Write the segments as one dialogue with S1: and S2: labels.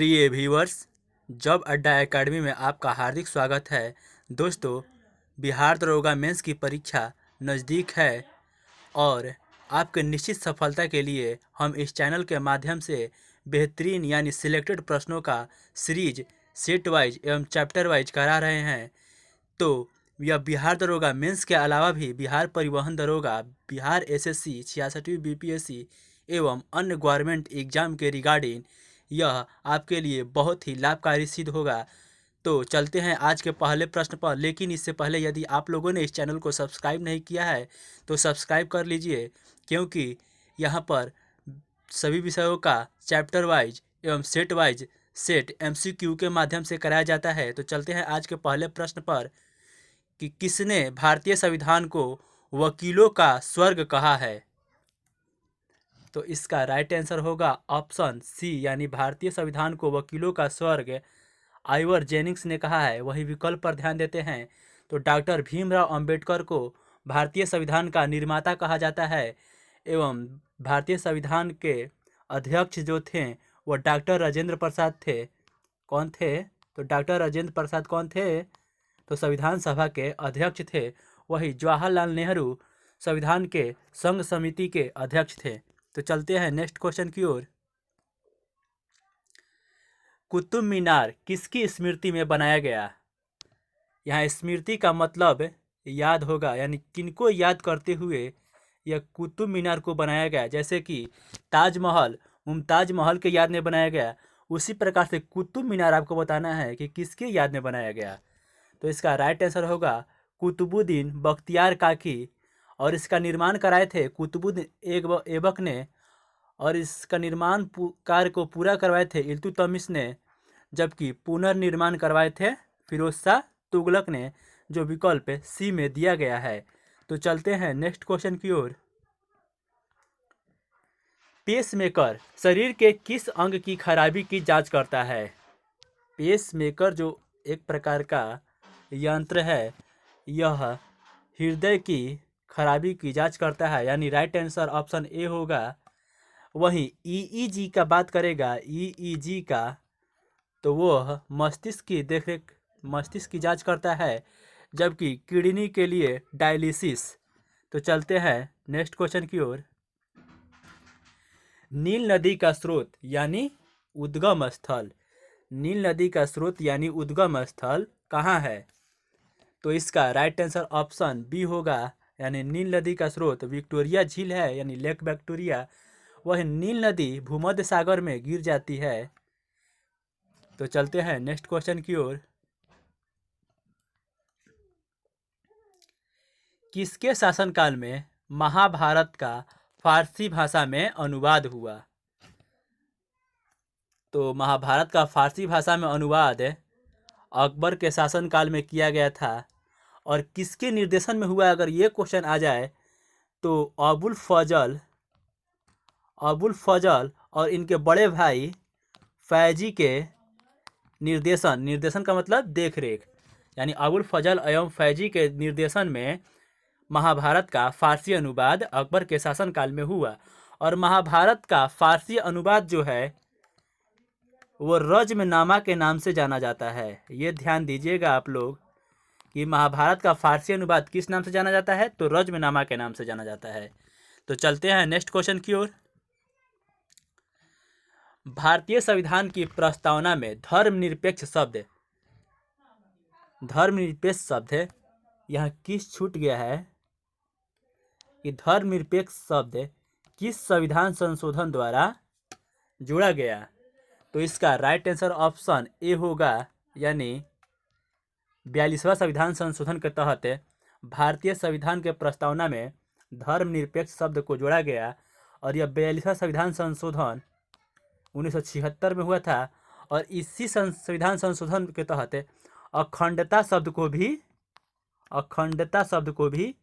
S1: प्रिय viewers, job अड्डा academy में आपका हार्दिक स्वागत है। दोस्तों, बिहार दरोगा मेंस की परीक्षा नज़दीक है और आपके निश्चित सफलता के लिए हम इस चैनल के माध्यम से बेहतरीन यानी सिलेक्टेड प्रश्नों का सीरीज सेट वाइज एवं चैप्टर वाइज करा रहे हैं। तो यह बिहार दरोगा मेंस के अलावा भी बिहार परिवहन दरोगा, बिहार एसएससी 66वीं बीपीएससी एवं अन्य गवर्नमेंट एग्जाम के रिगार्डिंग यह आपके लिए बहुत ही लाभकारी सिद्ध होगा। तो चलते हैं आज के पहले प्रश्न पर, लेकिन इससे पहले यदि आप लोगों ने इस चैनल को सब्सक्राइब नहीं किया है तो सब्सक्राइब कर लीजिए, क्योंकि यहाँ पर सभी विषयों का चैप्टर वाइज एवं सेट वाइज सेट एमसीक्यू के माध्यम से कराया जाता है। तो चलते हैं आज के पहले प्रश्न पर कि किसने भारतीय संविधान को वकीलों का स्वर्ग कहा है। तो इसका राइट आंसर होगा ऑप्शन सी, यानी भारतीय संविधान को वकीलों का स्वर्ग आइवर जेनिंग्स ने कहा है। वही विकल्प पर ध्यान देते हैं तो डॉक्टर भीमराव अंबेडकर को भारतीय संविधान का निर्माता कहा जाता है एवं भारतीय संविधान के अध्यक्ष जो थे वो डॉक्टर राजेंद्र प्रसाद थे। कौन थे? तो डॉक्टर राजेंद्र प्रसाद कौन थे? तो संविधान सभा के अध्यक्ष थे। वही जवाहरलाल नेहरू संविधान के संघ समिति के अध्यक्ष थे। तो चलते हैं नेक्स्ट क्वेश्चन की ओर। कुतुब मीनार किसकी स्मृति में बनाया गया? यहाँ स्मृति का मतलब याद होगा, यानी किनको याद करते हुए यह कुतुब मीनार को बनाया गया। जैसे कि ताजमहल मुमताज महल के याद में बनाया गया, उसी प्रकार से कुतुब मीनार आपको बताना है कि किसके याद में बनाया गया। तो इसका राइट आंसर होगा कुतुबुद्दीन बख्तियार काकी, और इसका निर्माण कराए थे कुतुबुद्दीन ऐबक ने, और इसका निर्माण कार्य को पूरा करवाए थे इल्तुतमिश ने, जबकि पुनर्निर्माण करवाए थे फिरोज शाह तुगलक ने, जो विकल्प सी में दिया गया है। तो चलते हैं नेक्स्ट क्वेश्चन की ओर। पेसमेकर शरीर के किस अंग की खराबी की जांच करता है? पेसमेकर जो एक प्रकार का यंत्र है, यह हृदय की खराबी की जांच करता है, यानी राइट आंसर ऑप्शन ए होगा। वहीं ईईजी का बात करेगा, ईईजी का, तो वह मस्तिष्क की जांच करता है, जबकि किडनी के लिए डायलिसिस। तो चलते हैं नेक्स्ट क्वेश्चन की ओर। नील नदी का स्रोत यानी उद्गम स्थल, नील नदी का स्रोत यानी उद्गम स्थल कहाँ है? तो इसका राइट आंसर ऑप्शन बी होगा, यानी नील नदी का स्रोत विक्टोरिया झील है, यानी लेक विक्टोरिया। वह नील नदी भूमध्य सागर में गिर जाती है। तो चलते हैं नेक्स्ट क्वेश्चन की ओर। किसके शासनकाल में महाभारत का फारसी भाषा में अनुवाद हुआ? तो महाभारत का फारसी भाषा में अनुवाद अकबर के शासनकाल में किया गया था। और किसके निर्देशन में हुआ, अगर ये क्वेश्चन आ जाए तो अबुल फजल और इनके बड़े भाई फैजी के निर्देशन का मतलब देख रेख, यानी अबुल फजल एवं फैजी के निर्देशन में महाभारत का फारसी अनुवाद अकबर के शासनकाल में हुआ। और महाभारत का फारसी अनुवाद जो है वो रज्मनामा के नाम से जाना जाता है। ये ध्यान दीजिएगा आप लोग कि महाभारत का फारसी अनुवाद किस नाम से जाना जाता है, तो रज्मनामा के नाम से जाना जाता है। तो चलते हैं नेक्स्ट क्वेश्चन की ओर। भारतीय संविधान की प्रस्तावना में धर्मनिरपेक्ष शब्द यहाँ किस छूट गया है कि धर्मनिरपेक्ष शब्द किस संविधान संशोधन द्वारा जोड़ा गया? तो इसका राइट आंसर ऑप्शन ए होगा, यानी 42वां संविधान संशोधन के तहत भारतीय संविधान के प्रस्तावना में धर्मनिरपेक्ष शब्द को जोड़ा गया। और यह 42वां संविधान संशोधन 1976 में हुआ था, और इसी संविधान संशोधन के तहत अखंडता शब्द को भी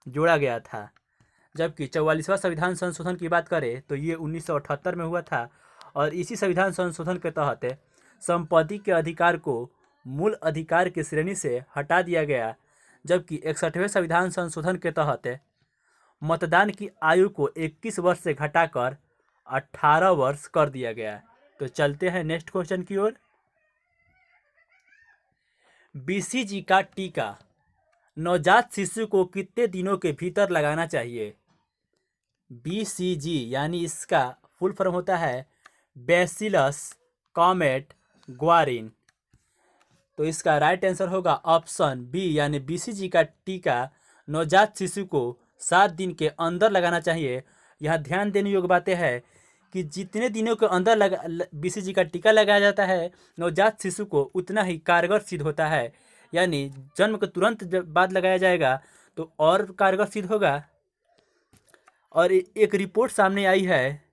S1: जोड़ा गया था। जबकि 44वां संविधान संशोधन की बात करें तो ये 1978 में हुआ था, और इसी संविधान संशोधन के तहत संपत्ति के अधिकार को मूल अधिकार की श्रेणी से हटा दिया गया। जबकि 61वें संविधान संशोधन के तहत मतदान की आयु को 21 वर्ष से घटाकर 18 वर्ष कर दिया गया। तो चलते हैं नेक्स्ट क्वेश्चन की ओर। बीसीजी का टीका नवजात शिशु को कितने दिनों के भीतर लगाना चाहिए? बीसीजी यानी इसका फुल फॉर्म होता है बैसिलस कॉमेट ग्वारिन। तो इसका राइट आंसर होगा ऑप्शन बी यानी बीसीजी का टीका नवजात शिशु को 7 दिन के अंदर लगाना चाहिए। यहाँ ध्यान देने योग्य बातें हैं कि जितने दिनों के अंदर बीसीजी का टीका लगाया जाता है नवजात शिशु को उतना ही कारगर सिद्ध होता है। यानी जन्म के तुरंत बाद लगाया जाएगा तो और कारगर सिद्ध होगा। और एक रिपोर्ट सामने आई है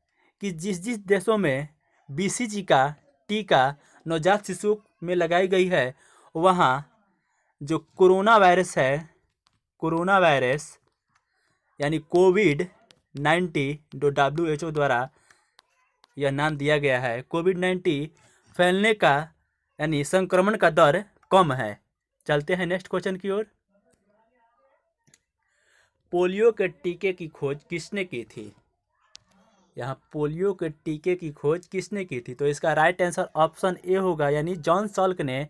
S1: कि जिस जिस देशों में बीसीजी का टीका नवजात शिशु में लगाई गई है वहाँ जो कोरोना वायरस यानी कोविड-19 जो WHO द्वारा यह नाम दिया गया है, कोविड-19 फैलने का यानी संक्रमण का दर कम है। चलते हैं नेक्स्ट क्वेश्चन की ओर। पोलियो के टीके की खोज किसने की थी? यहाँ पोलियो के टीके की खोज किसने की थी? तो इसका राइट आंसर ऑप्शन ए होगा यानी जॉन सल्क ने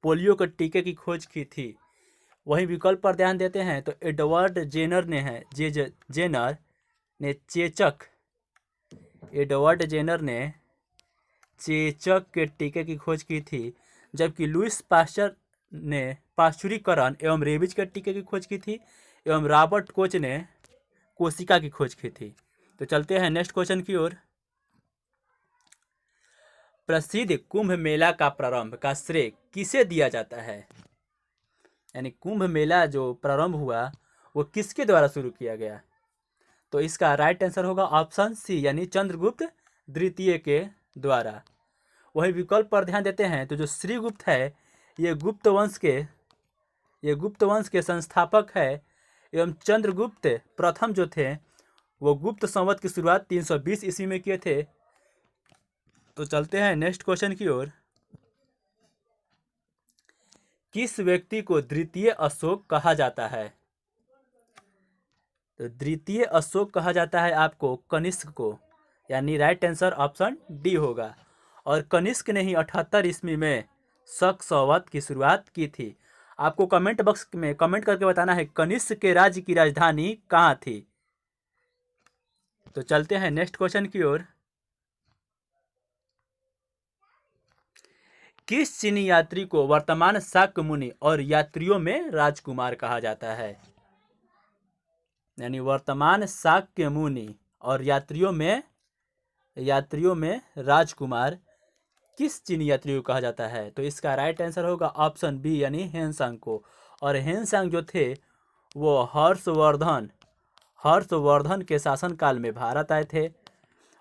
S1: पोलियो के टीके की खोज की थी। वहीं विकल्प पर ध्यान देते हैं तो एडवर्ड जेनर ने चेचक के टीके की खोज की थी, जबकि लुइस पास्चर ने पाश्चुरीकरण एवं रेबीज के टीके की खोज की थी एवं रॉबर्ट कोच ने कोशिका की खोज की थी। तो चलते हैं नेक्स्ट क्वेश्चन की ओर। प्रसिद्ध कुंभ मेला का प्रारंभ का श्रेय किसे दिया जाता है? यानी कुंभ मेला जो प्रारंभ हुआ वो किसके द्वारा शुरू किया गया? तो इसका राइट आंसर होगा ऑप्शन सी यानी चंद्रगुप्त द्वितीय के द्वारा। वही विकल्प पर ध्यान देते हैं तो जो श्रीगुप्त है ये गुप्त वंश के संस्थापक है एवं चंद्रगुप्त प्रथम जो थे वो गुप्त संवत की शुरुआत 320 ईस्वी में किए थे। तो चलते हैं नेक्स्ट क्वेश्चन की ओर। किस व्यक्ति को द्वितीय अशोक कहा जाता है? तो द्वितीय अशोक कहा जाता है आपको कनिष्क को, यानी राइट आंसर ऑप्शन डी होगा। और कनिष्क ने ही 78 ईस्वी में शक संवत की शुरुआत की थी। आपको कमेंट बॉक्स में कमेंट करके बताना है कनिष्क के राज्य की राजधानी कहाँ थी। तो चलते हैं नेक्स्ट क्वेश्चन की ओर। किस चीनी यात्री को वर्तमान शाक्य मुनि और यात्रियों में राजकुमार कहा जाता है? यानी वर्तमान शाक्य मुनि और यात्रियों में राजकुमार किस चीनी यात्री को कहा जाता है? तो इसका राइट आंसर होगा ऑप्शन बी यानी हेनसांग को। और हेनसांग जो थे वो हर्षवर्धन के शासनकाल में भारत आए थे।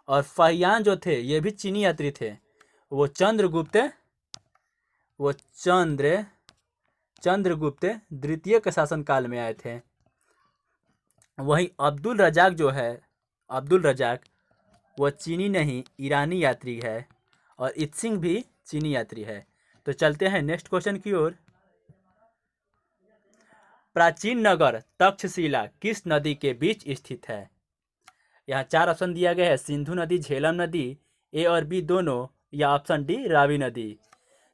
S1: और फहियान जो थे ये भी चीनी यात्री थे, वो चंद्रगुप्त द्वितीय के शासनकाल में आए थे। वहीं अब्दुल रजाक वो चीनी नहीं ईरानी यात्री है और इत्सिंग भी चीनी यात्री है। तो चलते हैं नेक्स्ट क्वेश्चन की ओर। प्राचीन नगर तक्षशिला किस नदी के बीच स्थित है? यहाँ 4 ऑप्शन दिया गया है, सिंधु नदी, झेलम नदी, ए और बी दोनों, या ऑप्शन डी रावी नदी।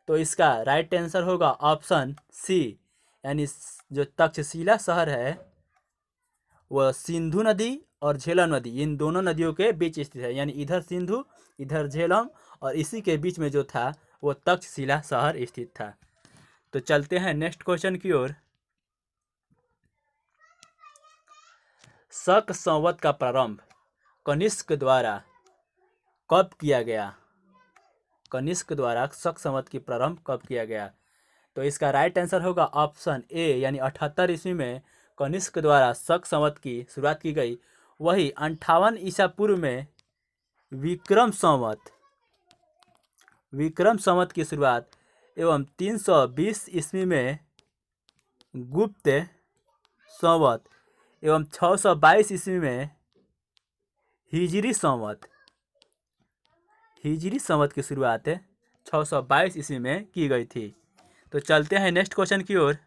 S1: तो इसका राइट आंसर होगा ऑप्शन सी यानी जो तक्षशिला शहर है वह सिंधु नदी और झेलम नदी इन दोनों नदियों के बीच स्थित है। यानी इधर सिंधु इधर झेलम और इसी के बीच में जो था वो तक्षशिला शहर स्थित था। तो चलते हैं नेक्स्ट क्वेश्चन की ओर। शक संवत का प्रारंभ कनिष्क द्वारा कब किया गया? कनिष्क द्वारा शक संवत की प्रारंभ कब किया गया? तो इसका राइट आंसर होगा ऑप्शन ए यानी 78 ईस्वी में कनिष्क द्वारा शक संवत की शुरुआत की गई। वही 58 ईसा पूर्व में विक्रम संवत की शुरुआत एवं 320 ईस्वी में गुप्त संवत एवं 622 ईस्वी में हिजरी संवत की शुरुआत 622 ईस्वी में की गई थी। तो चलते हैं नेक्स्ट क्वेश्चन की ओर।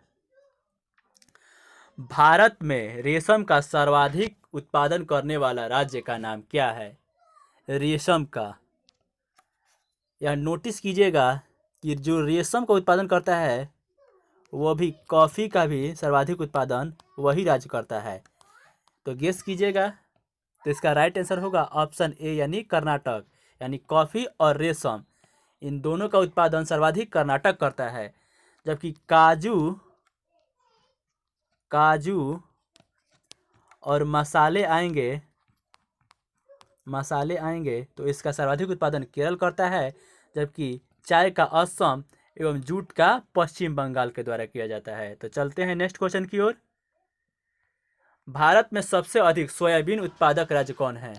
S1: भारत में रेशम का सर्वाधिक उत्पादन करने वाला राज्य का नाम क्या है? रेशम का यह नोटिस कीजिएगा कि जो रेशम का उत्पादन करता है वो भी कॉफ़ी का भी सर्वाधिक उत्पादन वही राज्य करता है। तो गेस कीजिएगा। तो इसका राइट आंसर होगा ऑप्शन ए यानी कर्नाटक। यानी कॉफ़ी और रेशम इन दोनों का उत्पादन सर्वाधिक कर्नाटक करता है, जबकि काजू और मसाले आएंगे तो इसका सर्वाधिक उत्पादन केरल करता है, जबकि चाय का असम एवं जूट का पश्चिम बंगाल के द्वारा किया जाता है। तो चलते हैं नेक्स्ट क्वेश्चन की ओर। भारत में सबसे अधिक सोयाबीन उत्पादक राज्य कौन है?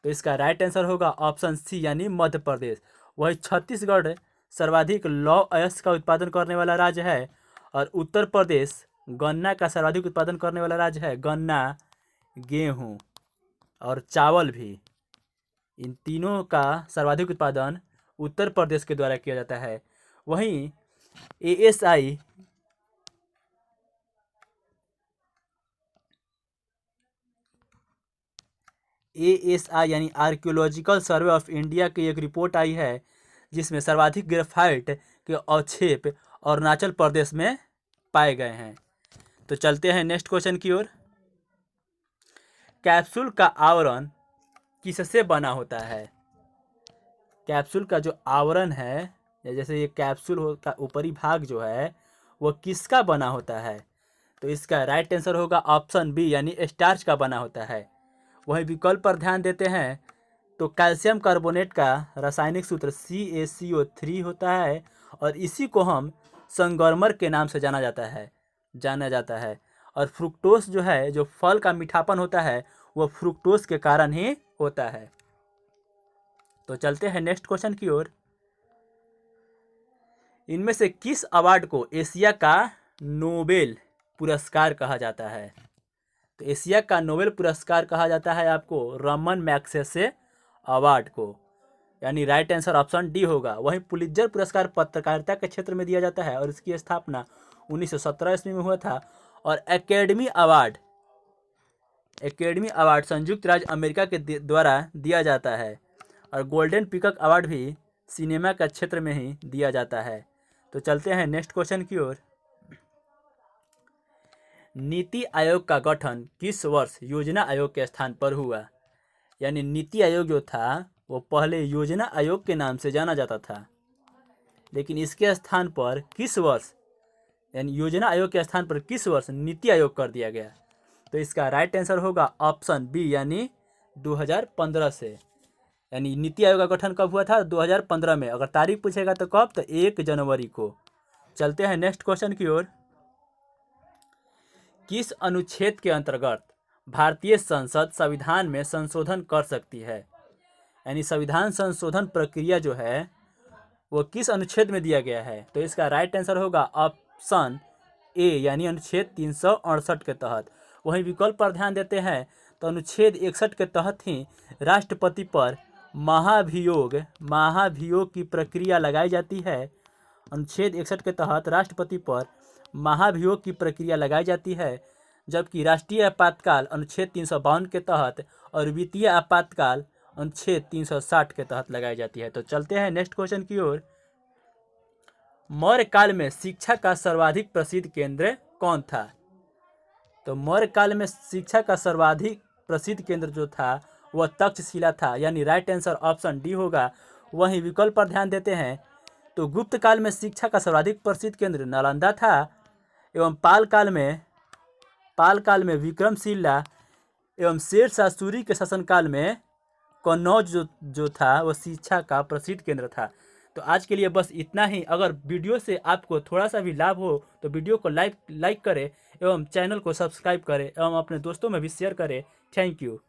S1: तो इसका राइट आंसर होगा ऑप्शन सी यानी मध्य प्रदेश। वही छत्तीसगढ़ सर्वाधिक लौह अयस्क का उत्पादन करने वाला राज्य है, और उत्तर प्रदेश गन्ना का सर्वाधिक उत्पादन करने वाला राज्य है। गन्ना, गेहूँ और चावल भी, इन तीनों का सर्वाधिक उत्पादन उत्तर प्रदेश के द्वारा किया जाता है। वहीं एएसआई यानी आर्कियोलॉजिकल सर्वे ऑफ इंडिया की एक रिपोर्ट आई है, जिसमें सर्वाधिक ग्रेफाइट के अवक्षेप अरुणाचल प्रदेश में पाए गए हैं। तो चलते हैं नेक्स्ट क्वेश्चन की ओर। कैप्सूल का आवरण किससे बना होता है? कैप्सूल का जो आवरण है, जैसे ये कैप्सूल का ऊपरी भाग जो है वो किसका बना होता है? तो इसका राइट आंसर होगा ऑप्शन बी यानी स्टार्च का बना होता है। वहीं विकल्प पर ध्यान देते हैं तो कैल्शियम कार्बोनेट का रासायनिक सूत्र CaCO3 होता है, और इसी को हम संगमरमर के नाम से जाना जाता है। और फ्रुक्टोज जो है, जो फल का मीठापन होता है, वो फ्रुक्टोज के कारण ही होता है। तो चलते हैं नेक्स्ट क्वेश्चन की ओर। इनमें से किस अवार्ड को एशिया का नोबेल पुरस्कार कहा जाता है? तो एशिया का नोबेल पुरस्कार कहा जाता है आपको रमन मैग्सेसे अवार्ड को। यानी राइट आंसर ऑप्शन डी होगा। वहीं पुलित्जर पुरस्कार पत्रकारिता के क्षेत्र में दिया जाता है, और इसकी स्थापना 1917 ईस्वी में हुआ था। और एकेडमी अवार्ड संयुक्त राज्य अमेरिका के द्वारा दिया जाता है। और गोल्डन पीकॉक अवार्ड भी सिनेमा का क्षेत्र में ही दिया जाता है। तो चलते हैं नेक्स्ट क्वेश्चन की ओर। नीति आयोग का गठन किस वर्ष योजना आयोग के स्थान पर हुआ? यानी नीति आयोग जो था वो पहले योजना आयोग के नाम से जाना जाता था, लेकिन इसके स्थान पर किस वर्ष, यानी योजना आयोग के स्थान पर किस वर्ष नीति आयोग कर दिया गया? तो इसका राइट आंसर होगा ऑप्शन बी यानी 2015 से। यानी नीति आयोग का गठन कब हुआ था? 2015 में। अगर तारीख पूछेगा तो कब? तो 1 जनवरी को। चलते हैं नेक्स्ट क्वेश्चन की ओर। किस अनुच्छेद के अंतर्गत भारतीय संसद संविधान में संशोधन कर सकती है? यानी संविधान संशोधन प्रक्रिया जो है वो किस अनुच्छेद में दिया गया है? तो इसका राइट आंसर होगा ऑप्शन ए यानी अनुच्छेद 368 के तहत। वहीं विकल्प पर ध्यान देते हैं तो अनुच्छेद 61 के तहत ही राष्ट्रपति पर महाभियोग की प्रक्रिया लगाई जाती है। अनुच्छेद 61 के तहत राष्ट्रपति पर महाभियोग की प्रक्रिया लगाई जाती है, जबकि राष्ट्रीय आपातकाल अनुच्छेद 352 के तहत और वित्तीय आपातकाल अनुच्छेद 360 के तहत लगाई जाती है। तो चलते हैं नेक्स्ट क्वेश्चन की ओर। मौर्य काल में शिक्षा का सर्वाधिक प्रसिद्ध केंद्र कौन था? तो मौर्य काल में शिक्षा का सर्वाधिक प्रसिद्ध केंद्र जो था वह तक्षशिला था। यानी राइट आंसर ऑप्शन डी होगा। वहीं विकल्प पर ध्यान देते हैं तो गुप्त काल में शिक्षा का सर्वाधिक प्रसिद्ध केंद्र नालंदा था, एवं पाल काल में विक्रमशिला एवं शेर शाह सूरी के शासनकाल में कन्नौज जो था वह शिक्षा का प्रसिद्ध केंद्र था। तो आज के लिए बस इतना ही। अगर वीडियो से आपको थोड़ा सा भी लाभ हो तो वीडियो को लाइक करें एवं चैनल को सब्सक्राइब करें एवं अपने दोस्तों में भी शेयर करें। Thank you.